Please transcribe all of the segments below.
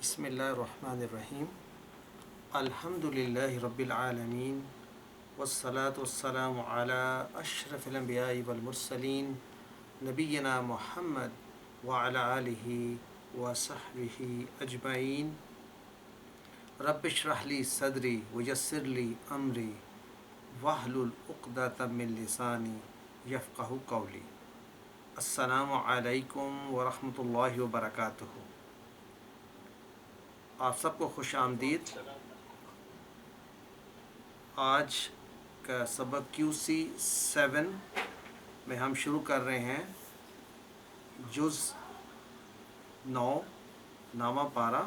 بسم اللہ الرحمن الرحیم الحمد للہ رب العالمین والصلاة والسلام علی اشرف الانبیاء والمرسلین نبینا محمد وعلی آلہ وصحبہ اجمعین رب اشرح لی صدری ویسر لی امری واحلل عقدۃ من لسانی یفقہوا قولی۔ السلام علیکم ورحمۃ اللہ وبرکاتہ۔ آپ سب کو خوش آمدید۔ آج کا سبق QC7 میں ہم شروع کر رہے ہیں جز 9 نامہ پارہ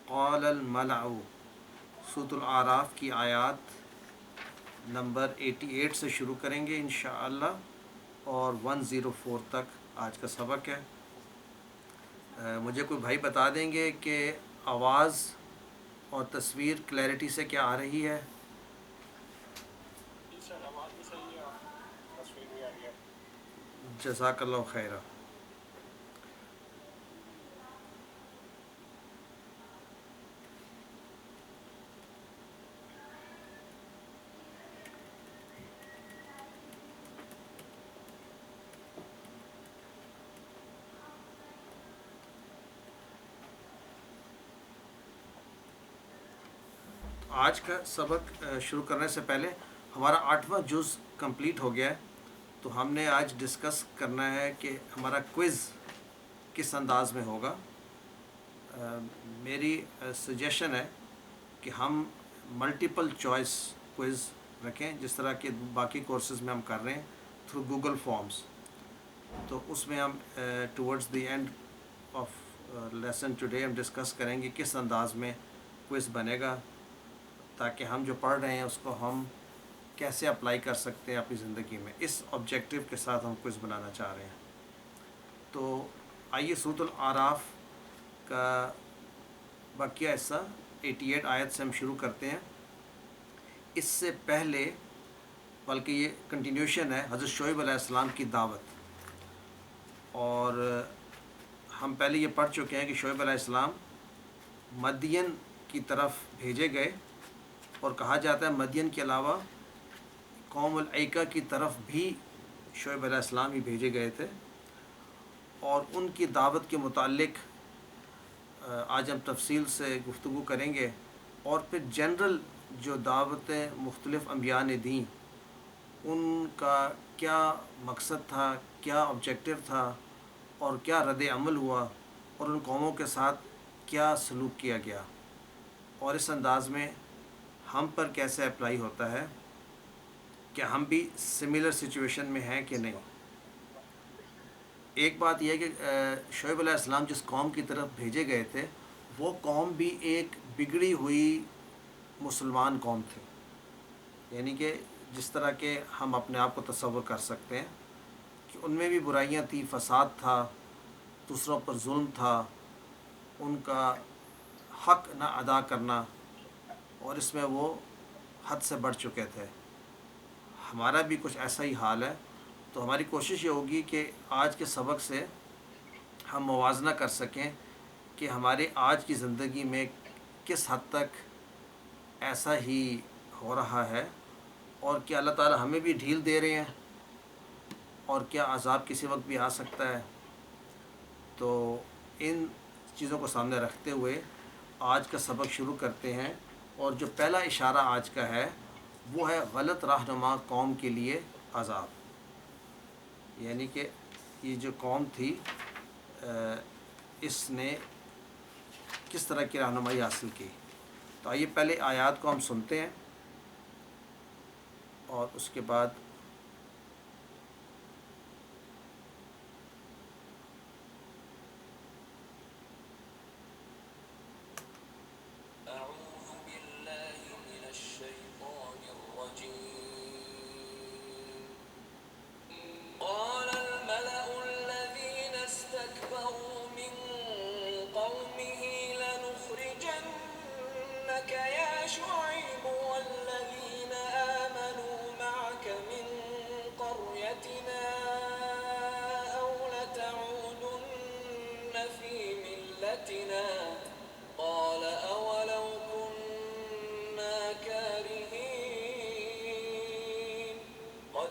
قال الملأ، سورۃ الاعراف کی آیات نمبر 88 سے شروع کریں گے انشاءاللہ، اور 104 تک آج کا سبق ہے۔ مجھے کوئی بھائی بتا دیں گے کہ آواز اور تصویر کلیئرٹی سے کیا آ رہی ہے؟ جزاک اللہ خیرہ۔ آج کا سبق شروع کرنے سے پہلے ہمارا 8واں جز کمپلیٹ ہو گیا ہے، تو ہم نے آج ڈسکس کرنا ہے کہ ہمارا کوئز کس انداز میں ہوگا۔ میری سجیشن ہے کہ ہم ملٹیپل چوائس کوئز رکھیں، جس طرح کہ باقی کورسز میں ہم کر رہے ہیں تھرو گوگل فارمز۔ تو اس میں ہم towards the end of lesson today ہم ڈسکس کریں گے کس انداز میں کوئز بنے گا، تاکہ ہم جو پڑھ رہے ہیں اس کو ہم کیسے اپلائی کر سکتے ہیں اپنی زندگی میں۔ اس آبجیکٹیو کے ساتھ ہم کوئز بنانا چاہ رہے ہیں۔ تو آئیے سورۃ الاعراف کا بقیہ حصہ 88 آیت سے ہم شروع کرتے ہیں۔ اس سے پہلے، بلکہ یہ کنٹینیوشن ہے حضرت شعیب علیہ السلام کی دعوت، اور ہم پہلے یہ پڑھ چکے ہیں کہ شعیب علیہ السلام مدین کی طرف بھیجے گئے، اور کہا جاتا ہے مدین کے علاوہ قوم الایکہ کی طرف بھی شعیب علیہ السلام ہی بھیجے گئے تھے، اور ان کی دعوت کے متعلق آج ہم تفصیل سے گفتگو کریں گے، اور پھر جنرل جو دعوتیں مختلف انبیاء نے دیں ان کا کیا مقصد تھا، کیا آبجیکٹیو تھا، اور کیا رد عمل ہوا، اور ان قوموں کے ساتھ کیا سلوک کیا گیا، اور اس انداز میں ہم پر کیسے اپلائی ہوتا ہے، کہ ہم بھی سملر سچویشن میں ہیں کہ نہیں۔ ایک بات یہ ہے کہ شعیب علیہ السلام جس قوم کی طرف بھیجے گئے تھے وہ قوم بھی ایک بگڑی ہوئی مسلمان قوم تھی، یعنی کہ جس طرح کہ ہم اپنے آپ کو تصور کر سکتے ہیں کہ ان میں بھی برائیاں تھیں، فساد تھا، دوسروں پر ظلم تھا، ان کا حق نہ ادا کرنا، اور اس میں وہ حد سے بڑھ چکے تھے۔ ہمارا بھی کچھ ایسا ہی حال ہے، تو ہماری کوشش یہ ہوگی کہ آج کے سبق سے ہم موازنہ کر سکیں کہ ہمارے آج کی زندگی میں کس حد تک ایسا ہی ہو رہا ہے، اور کیا اللہ تعالی ہمیں بھی ڈھیل دے رہے ہیں، اور کیا عذاب کسی وقت بھی آ سکتا ہے۔ تو ان چیزوں کو سامنے رکھتے ہوئے آج کا سبق شروع کرتے ہیں، اور جو پہلا اشارہ آج کا ہے وہ ہے غلط رہنما قوم کے لیے عذاب، یعنی کہ یہ جو قوم تھی اس نے کس طرح کی رہنمائی حاصل کی۔ تو آئیے پہلے آیات کو ہم سنتے ہیں، اور اس کے بعد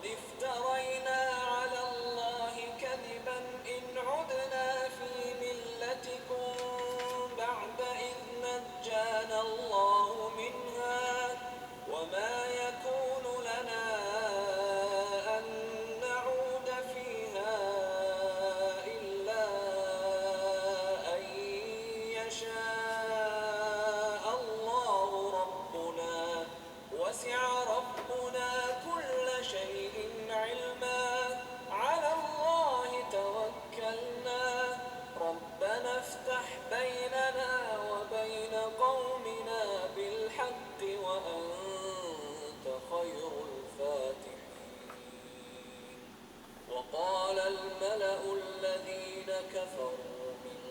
قد افترينا على الله كذبا إن عدنا في ملتكم بعد إذ نجانا الله منها وما يكون لنا أن نعود فيها إلا أن يشاء الله ربنا وسع ربنا كل شيء علما على الله توكلنا ربنا افتح بيننا وبين قومنا بالحق وأنت خير الفاتحين وقال الملأ الذين كفروا من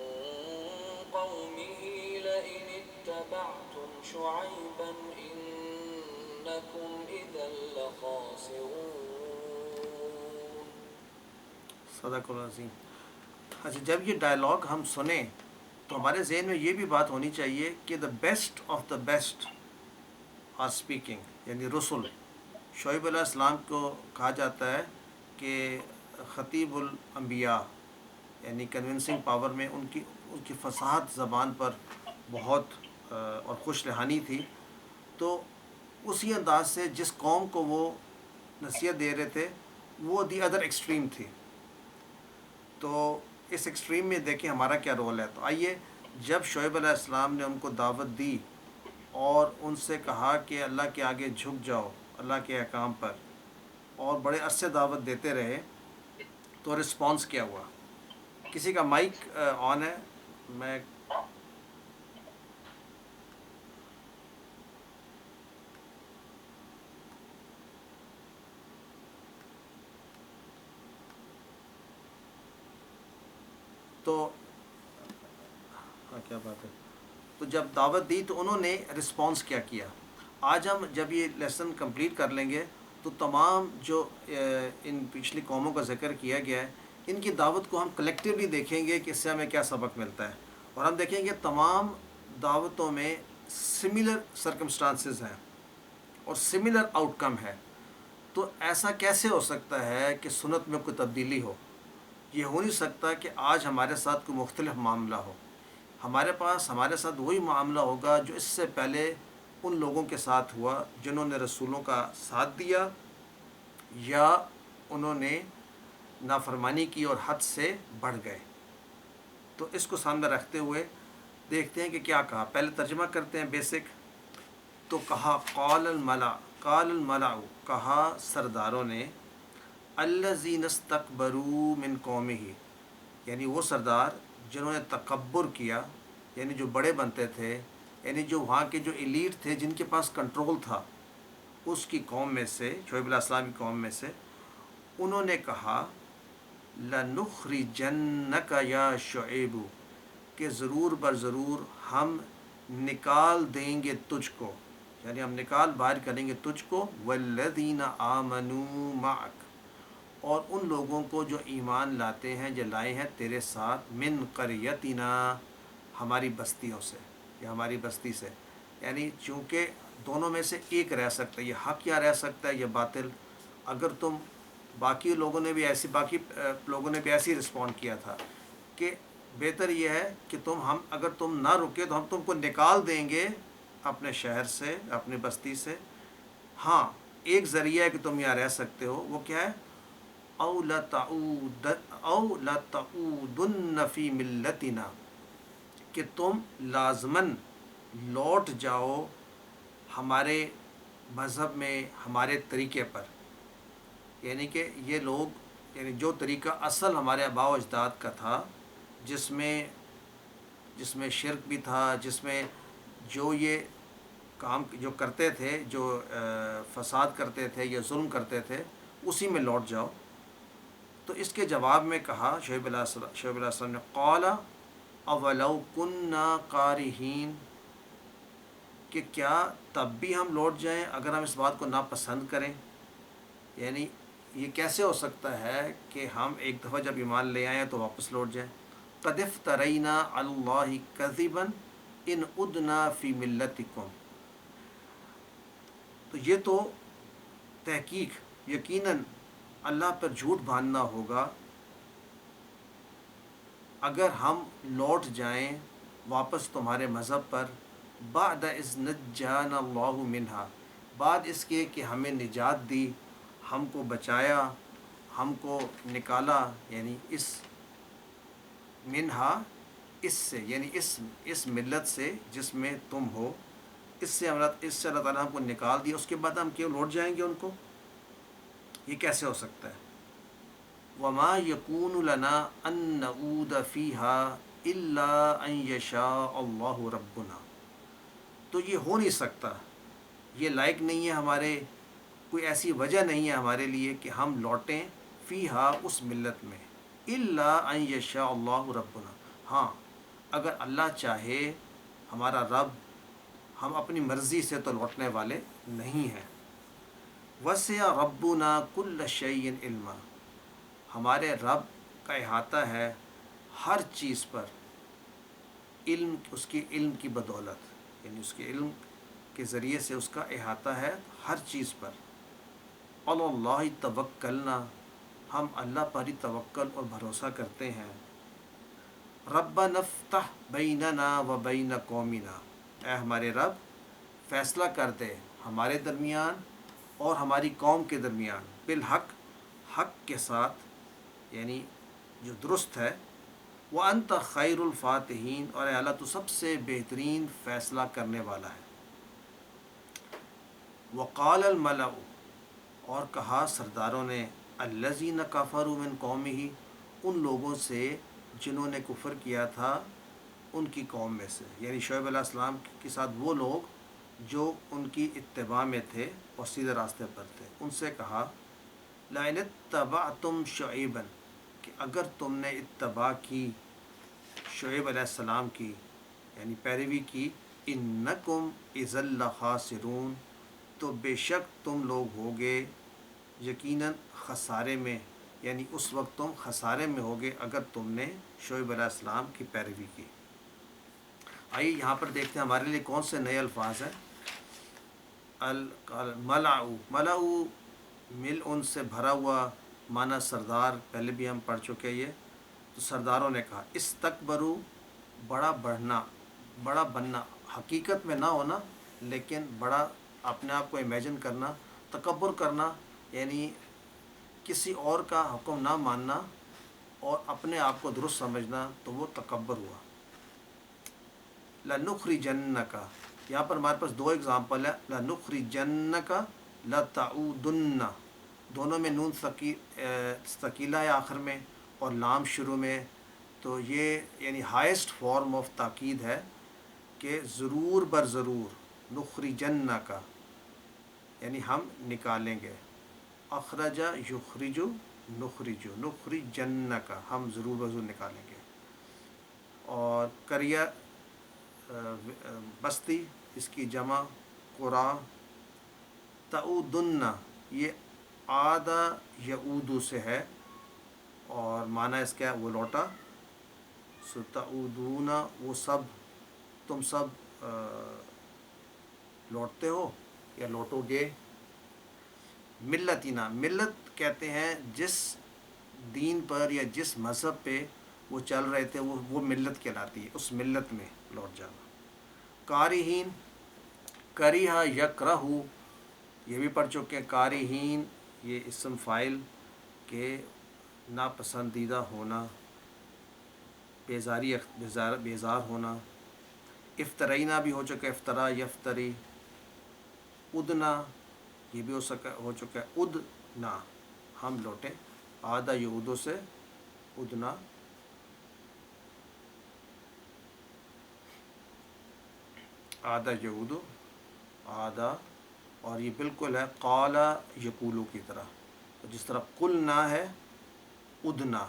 قومه لئن اتبعتم شعيبا إنكم إذا لخاسرون. صدق العظیم. اچھا، جب یہ ڈائلاگ ہم سنیں تو ہمارے ذہن میں یہ بھی بات ہونی چاہیے کہ the best of the best are speaking, یعنی رسول. شعیب علیہ السلام کو کہا جاتا ہے کہ خطیب الانبیاء، یعنی کنونسنگ پاور میں ان کی فصاحت زبان پر بہت اور خوش رہانی تھی. تو اسی انداز سے جس قوم کو وہ نصیحت دے رہے تھے وہ دی ادر ایکسٹریم تھی. تو اس ایکسٹریم میں دیکھیں ہمارا کیا رول ہے. تو آئیے، جب شعیب علیہ السلام نے ان کو دعوت دی اور ان سے کہا کہ اللہ کے آگے جھک جاؤ اللہ کے احکام پر، اور بڑے عرصے دعوت دیتے رہے، تو رسپانس کیا ہوا. کسی کا مائک آن ہے؟ میں تو کیا بات ہے. تو جب دعوت دی تو انہوں نے رسپانس کیا کیا. آج ہم جب یہ لیسن کمپلیٹ کر لیں گے تو تمام جو ان پچھلی قوموں کا ذکر کیا گیا ہے ان کی دعوت کو ہم کلیکٹیولی دیکھیں گے کہ اس سے ہمیں کیا سبق ملتا ہے. اور ہم دیکھیں گے تمام دعوتوں میں سملر سرکمسٹانسز ہیں اور سملر آؤٹ کم ہے. تو ایسا کیسے ہو سکتا ہے کہ سنت میں کوئی تبدیلی ہو؟ یہ ہو نہیں سکتا کہ آج ہمارے ساتھ کوئی مختلف معاملہ ہو. ہمارے ساتھ وہی معاملہ ہوگا جو اس سے پہلے ان لوگوں کے ساتھ ہوا جنہوں نے رسولوں کا ساتھ دیا یا انہوں نے نافرمانی کی اور حد سے بڑھ گئے. تو اس کو سامنے رکھتے ہوئے دیکھتے ہیں کہ کیا کہا. پہلے ترجمہ کرتے ہیں بیسک. تو کہا قال الملأ کہا سرداروں نے، الذین استکبروا من قومہ، یعنی وہ سردار جنہوں نے تکبر کیا، یعنی جو بڑے بنتے تھے، یعنی جو وہاں کے جو ایلیٹ تھے جن کے پاس کنٹرول تھا اس کی قوم میں سے، شعیب علیہ السلام کی قوم میں سے. انہوں نے کہا لَنُخْرِجَنَّكَ یا شعیب، کہ ضرور بر ضرور ہم نکال دیں گے تجھ کو، یعنی ہم نکال باہر کریں گے تجھ کو، وَالَّذِينَ آمَنُوا مَعَكَ، اور ان لوگوں کو جو ایمان لاتے ہیں، جو لائے ہیں تیرے ساتھ، من قریتنا، ہماری بستیوں سے یا ہماری بستی سے. یعنی چونکہ دونوں میں سے ایک رہ سکتا ہے، یہ حق یا رہ سکتا ہے یا باطل. اگر تم باقی لوگوں نے بھی ایسی رسپونڈ کیا تھا کہ بہتر یہ ہے کہ اگر تم نہ رکے تو ہم تم کو نکال دیں گے اپنے شہر سے، اپنی بستی سے. ہاں، ایک ذریعہ ہے کہ تم یہاں رہ سکتے ہو، وہ کیا ہے؟ او لتعودن فی ملتنا، کہ تم لازماً لوٹ جاؤ ہمارے مذہب میں، ہمارے طریقے پر. یعنی کہ یہ لوگ، یعنی جو طریقہ اصل ہمارے آباء و اجداد کا تھا، جس میں شرک بھی تھا، جس میں جو یہ کام جو کرتے تھے، جو فساد کرتے تھے یا ظلم کرتے تھے، اسی میں لوٹ جاؤ. تو اس کے جواب میں کہا شعیب علیہ السلام نے، قال اولو کننا کارہین، کہ کیا تب بھی ہم لوٹ جائیں اگر ہم اس بات کو ناپسند کریں. یعنی یہ کیسے ہو سکتا ہے کہ ہم ایک دفعہ جب ایمان لے آئیں تو واپس لوٹ جائیں. قد افترینا علی اللہ کذبا ان عدنا فی ملتکم. تو یہ تو تحقیق یقیناً اللہ پر جھوٹ باندھنا ہوگا اگر ہم لوٹ جائیں واپس تمہارے مذہب پر، بعد اذ نجانا اللہ منہا، بعد اس کے کہ ہمیں نجات دی، ہم کو بچایا، ہم کو نکالا، یعنی اس منہا، اس سے، یعنی اس ملت سے جس میں تم ہو، اس سے اللہ تعالیٰ ہم کو نکال دیا، اس کے بعد ہم کیوں لوٹ جائیں گے ان کو؟ یہ کیسے ہو سکتا ہے؟ وما یکون لنا ان نعود فیہا الا ان یشاء اللہ ربنا، تو یہ ہو نہیں سکتا، یہ لائق نہیں ہے ہمارے، کوئی ایسی وجہ نہیں ہے ہمارے لیے کہ ہم لوٹیں فیہا، اس ملت میں، الا ان یشاء اللہ ربنا، ہاں اگر اللہ چاہے ہمارا رب، ہم اپنی مرضی سے تو لوٹنے والے نہیں ہیں۔ وسع ربنا کل شیء علما، ہمارے رب کا احاطہ ہے ہر چیز پر، علم، اس کے علم کی بدولت، یعنی اس کے علم کے ذریعے سے اس کا احاطہ ہے ہر چیز پر۔ اللہ توکلنا، ہم اللہ پر ہی توکل اور بھروسہ کرتے ہیں۔ ربنا افتح بیننا و بین قومنا، اے ہمارے رب فیصلہ کر دے ہمارے درمیان اور ہماری قوم کے درمیان، بالحق، حق کے ساتھ، یعنی جو درست ہے، وَأَنْتَ خَيْرُ الْفَاتِحِينَ، اور اے اللہ تو سب سے بہترین فیصلہ کرنے والا ہے۔ وَقَالَ الْمَلَأُ، اور کہا سرداروں نے، الَّذِينَ كَفَرُوا مِنْ قَوْمِهِ، ان لوگوں سے جنہوں نے کفر کیا تھا ان کی قوم میں سے، یعنی شعیب علیہ السلام کے ساتھ وہ لوگ جو ان کی اتباع میں تھے اور سیدھے راستے پر تھے، ان سے کہا، لَئِنِ اتَّبَعْتُمْ شُعَيْبًا، کہ اگر تم نے اتباع کی شعیب علیہ السلام کی، یعنی پیروی کی، اِنَّكُمْ اِذًا لَخَاسِرُونَ، تو بے شک تم لوگ ہوگے یقیناً خسارے میں، یعنی اس وقت تم خسارے میں ہوگے اگر تم نے شعیب علیہ السلام کی پیروی کی۔ آئیے یہاں پر دیکھتے ہیں ہمارے لیے کون سے نئے الفاظ ہیں۔ الملعو، ملعو مل ان سے بھرا ہوا، معنی سردار، پہلے بھی ہم پڑھ چکے یہ، تو سرداروں نے کہا، استکبرو، بڑا بڑھنا، بڑا بننا، حقیقت میں نہ ہونا لیکن بڑا اپنے آپ کو امیجن کرنا، تکبر کرنا، یعنی کسی اور کا حکم نہ ماننا اور اپنے آپ کو درست سمجھنا، تو وہ تکبر ہوا۔ لَنُخْرِجَنَّكَ، یہاں پر ہمارے پاس دو اگزامپل ہے، لَنُخْرِجَنَّكَ، لَتَعُودُنَّ، دونوں میں نون ثقیلہ ہے آخر میں اور لام شروع میں، تو یہ یعنی ہائیسٹ فارم آف تاکید ہے کہ ضرور بر ضرور، نخرجنک، یعنی ہم نکالیں گے، اخرج یخرج، نخرج، نخرجنک، ہم ضرور بر ضرور نکالیں گے۔ اور قریہ بستی، اس کی جمع قرا، تعودن، یہ عادہ یعودو سے ہے اور معنی اس کا ہے وہ لوٹا، سو تعودون، وہ سب، تم سب لوٹتے ہو یا لوٹو گے۔ ملتنا، ملت کہتے ہیں جس دین پر یا جس مذہب پہ وہ چل رہے تھے، وہ ملت کہلاتی ہے، اس ملت میں لوٹ جانا۔ کارہین، کریہ یکرہ، یہ بھی پڑھ چکے ہیں، کارہین یہ اسم فاعل کے ناپسندیدہ ہونا، بیزار ہونا۔ افترینہ بھی ہو چکا ہے، افطرا یفتری۔ ادنا، یہ بھی ہو چکا ہے، ادنا، ہم لوٹیں، آدھا یعودو سے ادنا۔ آدھا یعودو، آدھا، اور یہ بالکل ہے قالا یقولو کی طرح، جس طرح قلنا ہے، ادنا،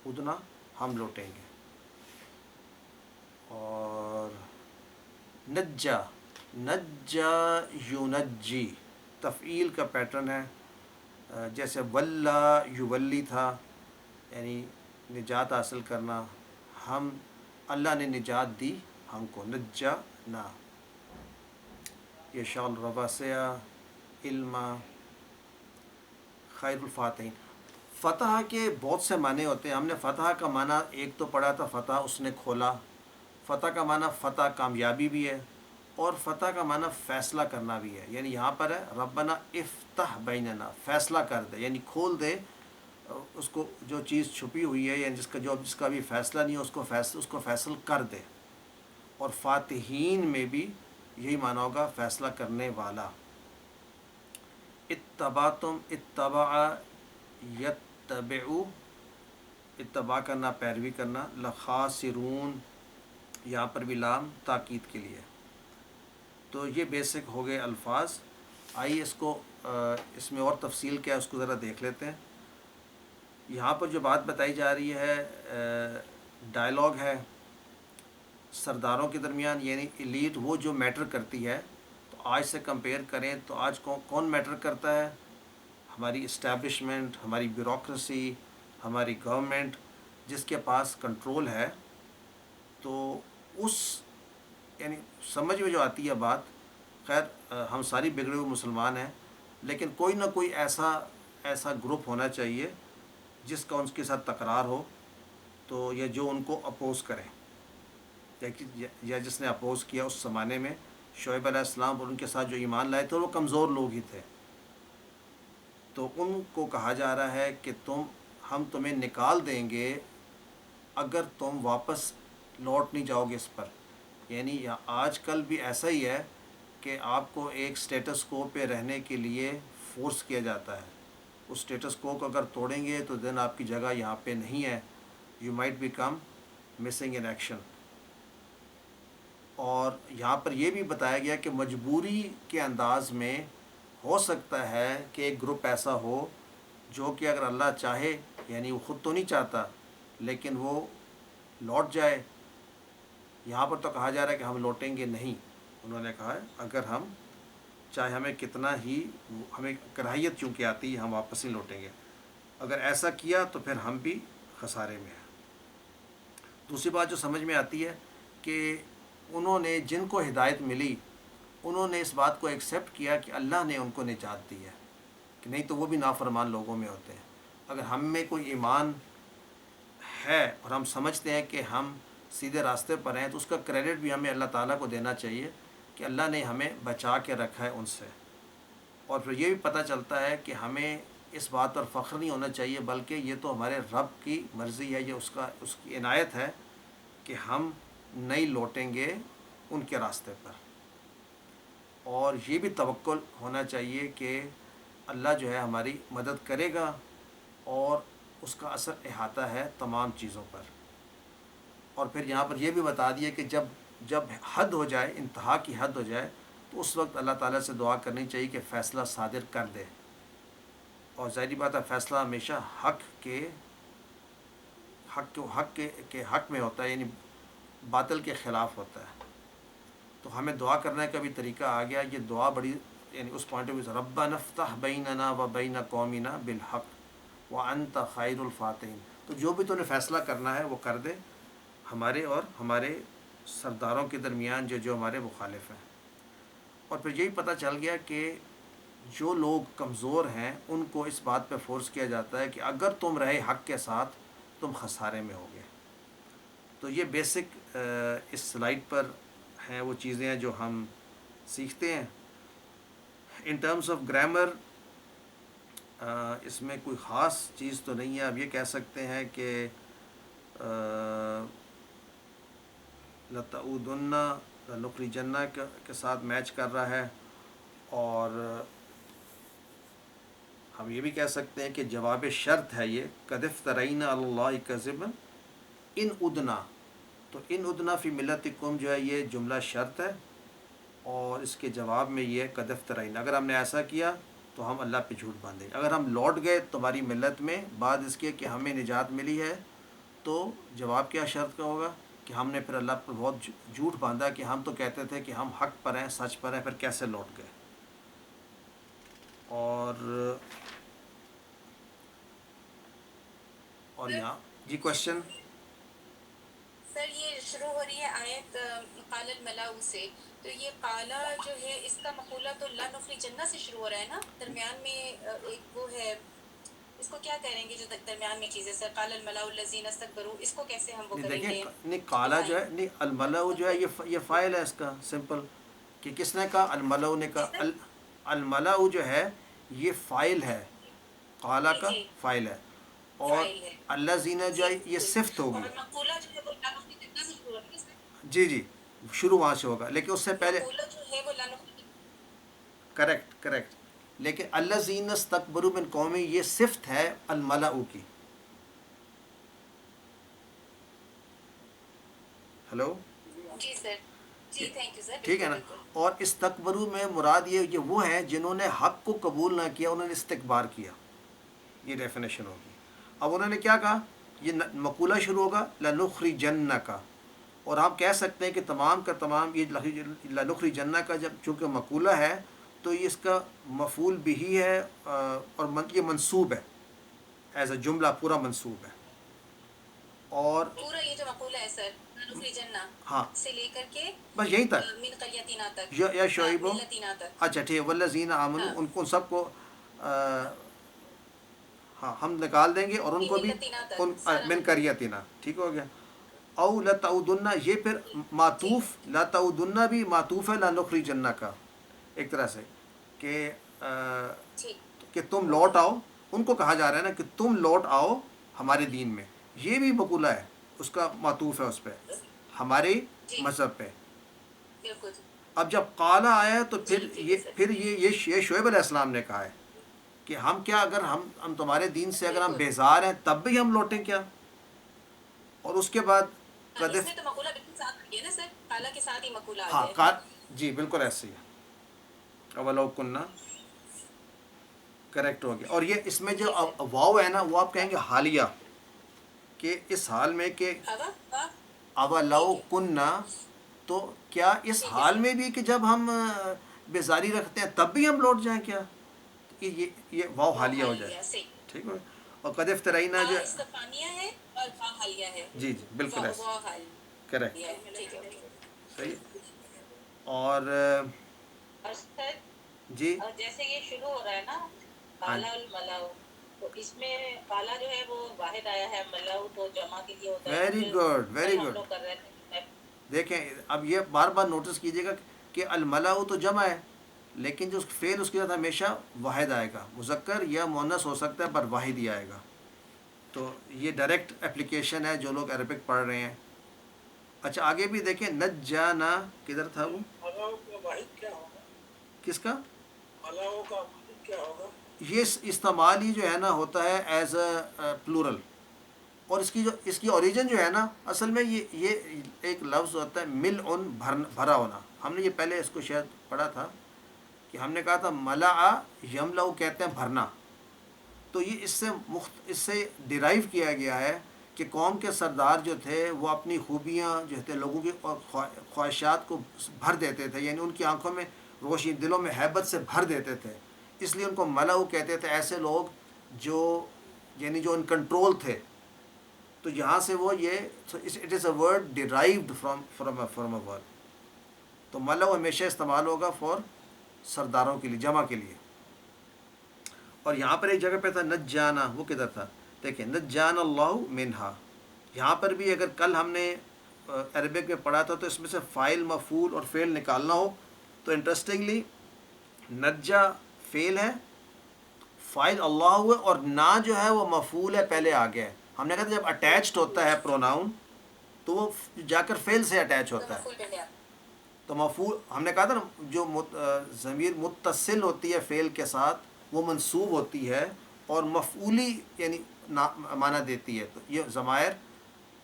ادنا، ہم لوٹیں گے۔ اور نجا، نجا ینجی، تفعیل کا پیٹرن ہے، جیسے ولا یولی تھا، یعنی نجات حاصل کرنا، ہم، اللہ نے نجات دی ہم کو، نجا نا۔ یشاء الرواسع علما، خیر الفاتحین۔ فتح کے بہت سے معنی ہوتے ہیں. ہم نے فتح کا معنی ایک تو پڑھا تھا، فتح اس نے کھولا. فتح کا معنی فتح کامیابی بھی ہے، اور فتح کا معنی فیصلہ کرنا بھی ہے. یعنی یہاں پر ہے ربنا افتح بیننا، فیصلہ کر دے، یعنی کھول دے اس کو، جو چیز چھپی ہوئی ہے، یعنی جس کا بھی فیصلہ نہیں ہے اس کو فیصل کر دے. اور فاتحین میں بھی یہی معنی ہوگا، فیصلہ کرنے والا. اتبعتم، اتبع یتبعو، اتباع کرنا پیروی کرنا. لخاسرون، یہاں پر بھی لام تاکید کے لیے. تو یہ بیسک ہو گئے الفاظ. آئیے اس میں اور تفصیل کیا ہے اس کو ذرا دیکھ لیتے ہیں. یہاں پر جو بات بتائی جا رہی ہے ڈائلاگ ہے سرداروں کے درمیان، یعنی ایلیٹ وہ جو میٹر کرتی ہے. تو آج سے کمپیئر کریں تو آج کون میٹر کرتا ہے؟ ہماری اسٹیبلشمنٹ، ہماری بیوروکریسی، ہماری گورنمنٹ جس کے پاس کنٹرول ہے. تو اس یعنی سمجھ میں جو آتی ہے بات، خیر ہم ساری بگڑے ہوئے مسلمان ہیں، لیکن کوئی نہ کوئی ایسا گروپ ہونا چاہیے جس کا ان کے ساتھ تکرار ہو، تو یا جو ان کو اپوز کریں، یا جس نے اپوز کیا. اس زمانے میں شعیب علیہ السلام اور ان کے ساتھ جو ایمان لائے تھے وہ کمزور لوگ ہی تھے. تو ان کو کہا جا رہا ہے کہ ہم تمہیں نکال دیں گے اگر تم واپس لوٹ نہیں جاؤ گے اس پر. یعنی آج کل بھی ایسا ہی ہے کہ آپ کو ایک سٹیٹس کو پہ رہنے کے لیے فورس کیا جاتا ہے. اس سٹیٹس کو اگر توڑیں گے تو دین آپ کی جگہ یہاں پہ نہیں ہے. You might become missing in action. اور یہاں پر یہ بھی بتایا گیا کہ مجبوری کے انداز میں ہو سکتا ہے کہ ایک گروپ ایسا ہو جو کہ اگر اللہ چاہے، یعنی وہ خود تو نہیں چاہتا لیکن وہ لوٹ جائے. یہاں پر تو کہا جا رہا ہے کہ ہم لوٹیں گے نہیں. انہوں نے کہا ہے اگر ہم چاہے ہمیں کتنا ہی ہمیں کراہیت چونکہ آتی ہے ہم واپس نہیں لوٹیں گے. اگر ایسا کیا تو پھر ہم بھی خسارے میں ہیں. دوسری بات جو سمجھ میں آتی ہے کہ انہوں نے جن کو ہدایت ملی انہوں نے اس بات کو ایکسیپٹ کیا کہ اللہ نے ان کو نجات دی ہے، کہ نہیں تو وہ بھی نافرمان لوگوں میں ہوتے ہیں. اگر ہم میں کوئی ایمان ہے اور ہم سمجھتے ہیں کہ ہم سیدھے راستے پر ہیں تو اس کا کریڈٹ بھی ہمیں اللہ تعالیٰ کو دینا چاہیے کہ اللہ نے ہمیں بچا کے رکھا ہے ان سے. اور پھر یہ بھی پتہ چلتا ہے کہ ہمیں اس بات پر فخر نہیں ہونا چاہیے، بلکہ یہ تو ہمارے رب کی مرضی ہے، یہ اس کی عنایت ہے کہ ہم نہیں لوٹیں گے ان کے راستے پر. اور یہ بھی توکل ہونا چاہیے کہ اللہ جو ہے ہماری مدد کرے گا، اور اس کا اثر احاطہ ہے تمام چیزوں پر. اور پھر یہاں پر یہ بھی بتا دیا کہ جب حد ہو جائے، انتہا کی حد ہو جائے، تو اس وقت اللہ تعالیٰ سے دعا کرنی چاہیے کہ فیصلہ صادر کر دے. اور ظاہری بات ہے فیصلہ ہمیشہ حق کے حق میں ہوتا ہے، یعنی باطل کے خلاف ہوتا ہے. تو ہمیں دعا کرنے کا بھی طریقہ آ گیا. یہ دعا بڑی یعنی اس پوائنٹ آف ویو سے ربنا افتح بیننا و بین قومنا بالحق وانت خیر الفاتحین. تو جو بھی تو نے فیصلہ کرنا ہے وہ کر دے ہمارے اور ہمارے سرداروں کے درمیان جو ہمارے مخالف ہیں. اور پھر یہی پتہ چل گیا کہ جو لوگ کمزور ہیں ان کو اس بات پہ فورس کیا جاتا ہے کہ اگر تم رہے حق کے ساتھ تم خسارے میں ہوگے. تو یہ بیسک اس سلائیڈ پر ہیں وہ چیزیں ہیں جو ہم سیکھتے ہیں. ان ٹرمز آف گرامر اس میں کوئی خاص چیز تو نہیں ہے. اب یہ کہہ سکتے ہیں کہ لَتَعُودُنَّ لَنُخْرِجَنَّ کے ساتھ میچ کر رہا ہے. اور ہم یہ بھی کہہ سکتے ہیں کہ جواب شرط ہے یہ قَدْ افْتَرَيْنَا عَلَى اللَّهِ كَذِبًا ان ادنا. تو ان ادنا فی ملتکم جو ہے یہ جملہ شرط ہے، اور اس کے جواب میں یہ قَدْ افْتَرَيْنَا، اگر ہم نے ایسا کیا تو ہم اللہ پہ جھوٹ باندھیں. اگر ہم لوٹ گئے تمہاری ملت میں بعد اس کے کہ ہمیں نجات ملی ہے، تو جواب کیا شرط کا ہوگا کہ ہم نے پھر اللہ پر بہت جھوٹ باندھا کہ ہم تو کہتے تھے کہ ہم حق پر ہیں، سچ پر ہیں، پھر کیسے لوٹ گئے. اور یہاں جی کوشچن. سر یہ شروع ہو رہی ہے آیت قال الملأ سے، تو یہ قالا جو ہے اس کا مقولہ تو لا نخرجنہ سے شروع ہو رہا ہے نا، درمیان میں ایک وہ ہے اس کو کیا کریں گے جو درمیان میں چیزیں سر قال الملأ الذین استکبروا اس کو کیسے ہم وہ نہیں کریں دیکھیں گے نہیں کالا جو ہے نہیں الملأ جو ہے یہ فاعل ہے اس کا سمپل کہ کس نے کہا الملأ نے کہا الملأ جو ہے یہ فاعل ہے قالا جی کا جی فاعل ہے اور فائل ہے الذین جو جی ہے یہ صفت ہوگی اور مقولہ جو ہے وہ لا نفی جتنا سے شروع ہوگی سر جی جی شروع وہاں سے ہوگا لیکن اس سے پہلے مقولہ جو ہے وہ لا نفی کریکٹ کریکٹ لیکن الذین استکبروا من قومی یہ صفت ہے الملأ کی ہلو جی سر جی تھینک یو سر ٹھیک ہے بالکل نا بالکل اور استکبروا میں مراد یہ وہ ہیں جنہوں نے حق کو قبول نہ کیا انہوں نے استکبار کیا یہ ڈیفینیشن ہوگی اب انہوں نے کیا کہا یہ مقولہ شروع ہوگا لنخرجنک اور آپ کہہ سکتے ہیں کہ تمام کا تمام یہ لنخرجنک کا جب چونکہ مقولہ ہے تو یہ اس کا مفعول بھی ہے اور یہ منصوب ہے ایز اے جملہ پورا منصوب ہے اور پورا یہ جو مقولہ ہے سر نخرجنہ ہاں سے لے کر کے بس یہیں تک من قریتنا تک یا شعیب ملتنا تک اچھا ٹھیک ہے والذین آمنوا ہاں ان سب کو ہاں ہم نکال دیں گے اور ان کو بھی ملتنا ان تک سارا من قریتنا ٹھیک ہو گیا او لتعودن یہ پھر جی معطوف لتعودن بھی معطوف ہے لنخرجن کا ایک طرح سے کہ ٹھیک کہ تم لوٹ آؤ ان کو کہا جا رہا ہے نا کہ تم لوٹ آؤ ہمارے دین میں یہ بھی مقولہ ہے اس کا معطوف ہے اس پہ ہمارے جی مذہب پہ بالکل اب جب قالا آیا تو جی ٹھیک ہے سر پھر یہ شعیب علیہ السلام نے کہا ہے کہ ہم کیا اگر ہم تمہارے دین سے اگر ہم بالکل بیزار ہیں تب بھی ہم لوٹیں کیا اور اس کے بعد ہاں اس قدف میں تو مقولہ بالکل ساتھ آ گیا نا سر قالا کے ساتھ ہی مقولہ آ ہاں گیا ہے جی بالکل ایسے ہی ہے اولو کنہ کریکٹ ہو گیا اور یہ اس میں جو جی سر واو ہے نا وہ آپ کہیں گے حالیہ کہ اس حال میں کہ ہوا واہ اولو ٹھیک ہے کنہ تو کیا اس ٹھیک ہے حال سر میں بھی کہ جب ہم بیزاری رکھتے ہیں تب بھی ہم لوٹ جائیں کیا یہ واو وہ حالیہ ہو جائے حالیہ سے ٹھیک ہے اور قد افترینہ جو استفانیہ ہے اور واہ حالیہ ہے جی جی بالکل ایسے واہ حالیہ کریکٹ ہے ٹھیک ہے اوکے صحیح اور اور سر جی جیسے یہ شروع ہو رہا ہے نا ہاں کالا الملاؤ تو اس میں کالا جو ہے وہ واحد آیا ہے ملاؤ تو جمع کے لیے ہوتا ہے نا ویری جو گڈ ویری کل ہم گڈ لوگ کر رہے تھے دیکھیں اب یہ بار بار نوٹس کیجیے گا کہ الملاء تو جمع ہے لیکن جو فعل اس کے ساتھ ہمیشہ واحد آئے گا مذکر یا مؤنث ہو سکتا ہے پر واحد ہی آئے گا تو یہ ڈائریکٹ اپلیکیشن ہے جو لوگ عربک پڑھ رہے ہیں اچھا آگے بھی دیکھیں نجانا کدھر تھا وہ ملاؤ کا واحد کیا ہوگا کس کا ملاؤ کا واحد کیا ہوگا یہ استعمال ہی جو ہے نا ہوتا ہے ایز اے پلورل اور اس کی اوریجن جو ہے نا اصل میں یہ ایک لفظ ہوتا ہے مل ان بھرا ہونا ہم نے یہ پہلے اس کو شاید پڑھا تھا کہ ہم نے کہا تھا ملا یملؤ کہتے ہیں بھرنا تو یہ اس سے ڈیرائیو کیا گیا ہے کہ قوم کے سردار جو تھے وہ اپنی خوبیاں جو تھے لوگوں کی خواہشات کو بھر دیتے تھے یعنی ان کی آنکھوں میں روشنی دلوں میں ہیبت سے بھر دیتے تھے اس لیے ان کو ملاؤ کہتے تھے ایسے لوگ جو یعنی جو ان کنٹرول تھے تو یہاں سے وہ یہ it is a word derived from a word تو ملاؤ ہمیشہ استعمال ہوگا فار سرداروں کے لیے جمع کے لیے اور یہاں پر ایک جگہ پہ تھا نجانا وہ کدھر تھا دیکھیں نجان اللہ منہا یہاں پر بھی اگر کل ہم نے عربک میں پڑھا تھا تو اس میں سے فاعل مفعول اور فعل نکالنا ہو تو انٹرسٹنگلی نجا فعل ہے فاعل اللہ ہوئے اور نا جو ہے وہ مفعول ہے پہلے آ گیا ہے ہم نے کہا تھا جب اٹیچڈ ہوتا ہے پروناؤن تو وہ جا کر فعل سے اٹیچ تو ہوتا ہے مفعول پہلے تو مفعول ہم نے کہا تھا نا جو ضمیر متصل ہوتی ہے فعل کے ساتھ وہ منصوب ہوتی ہے اور مفعولی یعنی معنی دیتی ہے تو یہ ضمائر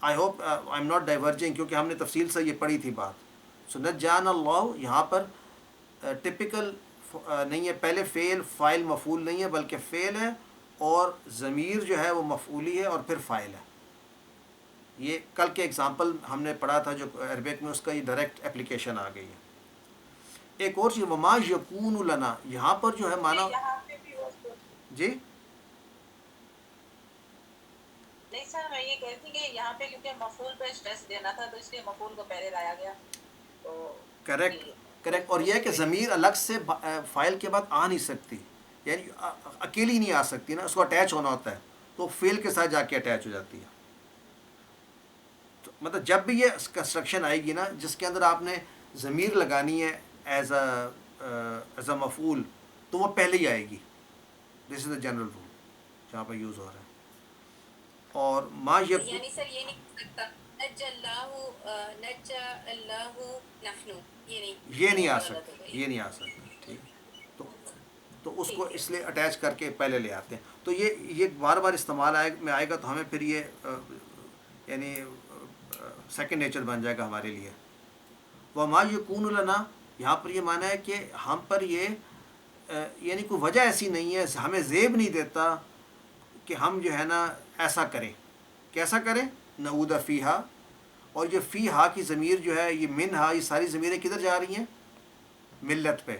I hope I am not diverging کیونکہ ہم نے تفصیل سے یہ پڑھی تھی بات سو نجان اللہ یہاں پر ٹپیکل نہیں ہے پہلے فعل فاعل مفعول نہیں ہے بلکہ فعل ہے اور ضمیر جو ہے وہ مفعولی ہے اور پھر فاعل ہے یہ کل کے اگزامپل ہم نے پڑھا تھا جو عربک میں اس کا یہ ڈائریکٹ اپلیکیشن آ گئی ہے ایک اور چیز وما یکون لنا یہاں پر جو ہے مانا یہاں پہ بھی وہ جی نہیں سر میں یہ کہتی تھی کہ یہاں پہ کیونکہ مفعول پہ اسٹریس دینا تھا تو اس لیے مفعول کو پہلے لایا گیا تو کریکٹ اور یہ ہے کہ ضمیر الگ سے فاعل کے بعد آ نہیں سکتی یعنی اکیلی نہیں آ سکتی نا، اس کو اٹیچ ہونا ہوتا ہے، تو فیل کے ساتھ جا کے اٹیچ ہو جاتی ہے. تو مطلب جب بھی یہ کنسٹرکشن آئے گی نا جس کے اندر آپ نے ضمیر لگانی ہے ایز اے مفعول، تو وہ پہلے ہی آئے گی. دس از دا جنرل رول جہاں پہ یوز ہو رہا ہے. اور ما یکون، یعنی سر یہ نہیں ہو سکتا نج اللہ نحنو، یہ نہیں آ غلط ہو سکتا، گئی. یہ نہیں آ سکتا. ٹھیک. تو اس کو ٹھیک ہے. اس لیے اٹیچ کر کے پہلے لے آتے ہیں. تو یہ بار بار استعمال میں آئے گا تو ہمیں پھر یہ یعنی سیکنڈ نیچر بن جائے گا ہمارے لیے. وما یکون لنا، یہاں پر یہ معنی ہے کہ ہم پر یہ یعنی کوئی وجہ ایسی نہیں ہے، ہمیں زیب نہیں دیتا کہ ہم جو ہے نا ایسا کریں. کیسا کریں؟ نعود فیہا. اور یہ فیہا کی ضمیر جو ہے، یہ منہا، یہ ساری ضمیریں کدھر جا رہی ہیں؟ ملت پہ،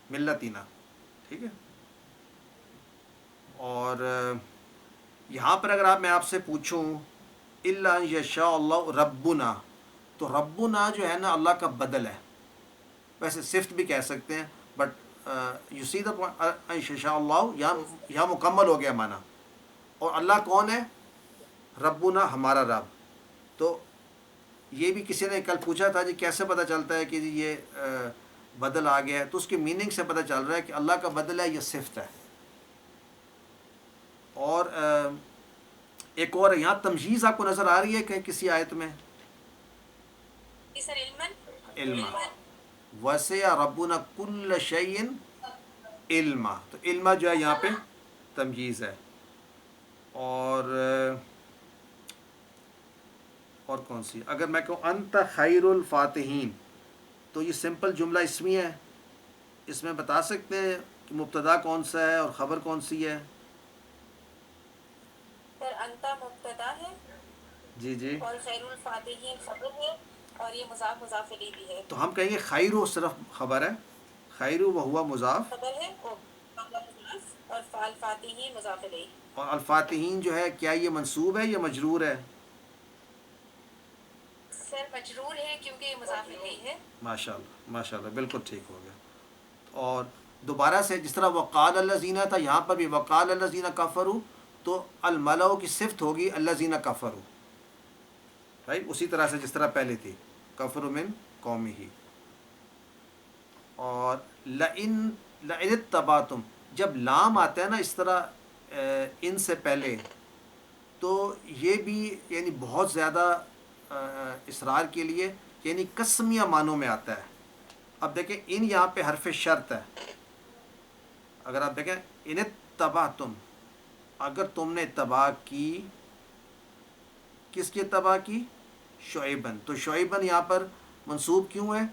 ملتینا. ٹھیک ہے. اور یہاں پر اگر میں آپ سے پوچھوں الا یشاء اللہ ربنا، تو ربنا جو ہے نا اللہ کا بدل ہے. ویسے صفت بھی کہہ سکتے ہیں، بٹ یو سی دا یشاء اللہ یہاں مکمل ہو گیا معنی. اور اللہ کون ہے؟ ربنا، ہمارا رب. تو یہ بھی کسی نے کل پوچھا تھا جی کیسے پتہ چلتا ہے کہ جی یہ بدل آ گیا ہے؟ تو اس کی میننگ سے پتہ چل رہا ہے کہ اللہ کا بدل ہے، یہ صفت ہے. اور ایک اور یہاں تمجیز آپ کو نظر آ رہی ہے کہ کسی آیت میں؟ جی سر علماً. علما. وسع ربنا کل شیء علما. تو علما جو ہے یہاں پہ تمجیز ہے. اور کون سی؟ اگر میں کہوں انت خیر الفاتحین، تو یہ سمپل جملہ اسمی ہے. اس میں بتا سکتے ہیں کہ مبتدا کون سا ہے اور خبر کون سی ہے؟ سر انتا مبتدا ہے جی جی. اور خیر الفاتحین خبر ہے، اور یہ مضاف مضاف الیہ بھی ہے. تو ہم کہیں گے خیر صرف خبر ہے، خیر و ہوا مضاف، خبر ہے اور الفاتحین مضاف الیہ. اور الفاتحین جو ہے کیا یہ منصوب ہے یا مجرور ہے؟ سر مجرور ہے کیونکہ یہ مضاف الیہ ہے. ماشاء اللہ ماشاء اللہ، بالکل ٹھیک ہو گیا. اور دوبارہ سے جس طرح وقال الذین تھا، یہاں پر بھی وقال الذین کفروا، تو الملأ کی صفت ہوگی الذین کفروا، رائٹ، اسی طرح سے جس طرح پہلے تھی کفروا من قومہ. اور لئن اتبعتم، جب لام آتا ہے نا اس طرح ان سے پہلے، تو یہ بھی یعنی بہت زیادہ اصرار کے لیے یعنی قسمیہ معنوں میں آتا ہے. اب دیکھیں ان یہاں پہ حرف شرط ہے. اگر آپ دیکھیں ان اتبعتم، اگر تم نے اتباع کی، کس کی اتباع کی؟ شعیبن. تو شعیبن یہاں پر منصوب کیوں ہے؟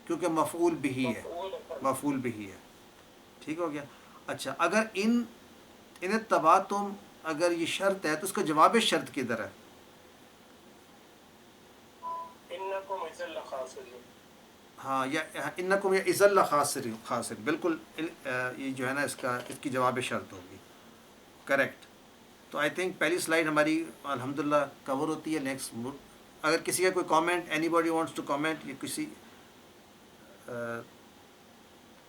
کیونکہ مفعول بھی ہے، مفعول بھی ہے. ٹھیک ہو گیا. اچھا اگر ان اتبعتم اگر یہ شرط ہے تو اس کا جواب شرط کدھر ہے؟ انکم اذا لخاسرون. ہاں، یا انکم یا اذا لخاسر، بالکل. یہ جو ہے نا اس کی جواب شرط ہوگی. کریکٹ. تو آئی تھنک پہلی سلائیڈ ہماری الحمدللہ کور ہوتی ہے. نیکسٹ اگر کسی کا کوئی comment, anybody wants to comment, یا کسی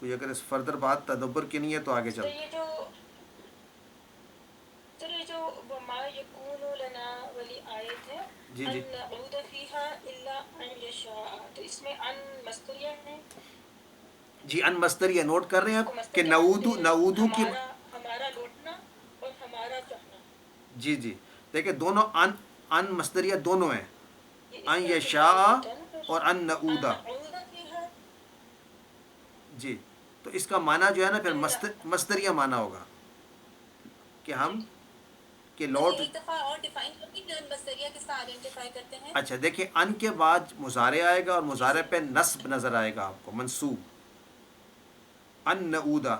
کوئی اگر اس فردر بات تدبر کی نہیں ہے تو آگے سر چلتے. یہ جو وما یکون لنا والی آیت ہے، جی ان جی نعود فیہا الا ان یشاء، تو اس میں ان مصدریہ ہے. جی. ان مصدریہ نوٹ کر رہے ہیں اس کو آپ کہ مصدر کہتے ہیں، نعودو کی. ہمارا لوٹنا اور ہمارا چاہنا. جی جی. دیکھیں دونوں ان مصدریہ دونوں ہیں، یہ اس ان طرح سے یشاء معلوم ہوتا ہے نا پھر. اور ان نعودا. نعود فیہا، جی. تو اس کا معنی جو ہے نا پھر ان مصدریہ معنی ہوگا کہ ہم جی کہ سر لوٹ. یہ ایک دفعہ اور ڈیفائن کریں کہ مصدریہ کس طرح آئیڈینٹیفائی کرتے ہیں. اچھا دیکھیں ان کے بعد مضارع آئے گا اور جی مضارع سر. پہ نصب نظر آئے گا آپ کو، منصوب. ان نعودا.